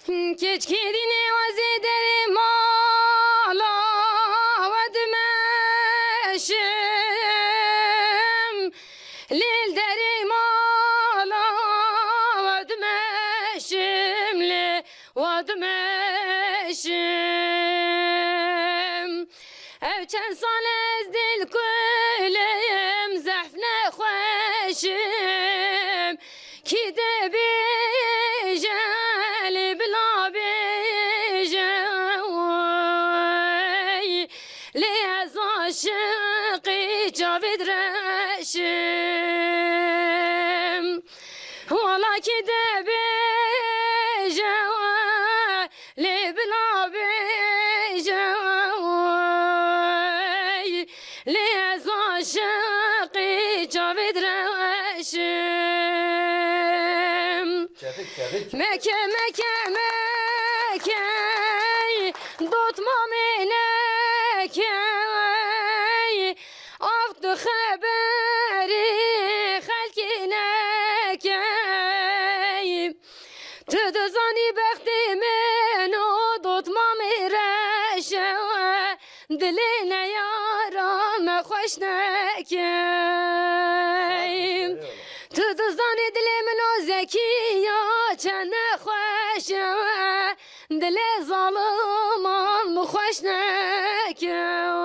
Keçki dini vazideri mala vadmeşim Lil deri mala vadmeşim Li vadmeşim Evçen sanez dil kuleyim Zehfne khoşim Ki de bijeli bila bijeli Liyaz aşıqi cavid reşim Valla ki de bijeli bila bijeli Liyaz aşıqi cavid reşim Mekke Mekke Mekke Dotma meleke Avdu haberi halkineke Tüdüzani bektimin o dotma mireşe Diline yaram hoş nekem Tüdüzani dilimin o zekiya çene hoşe Dile zalim al hoş nekem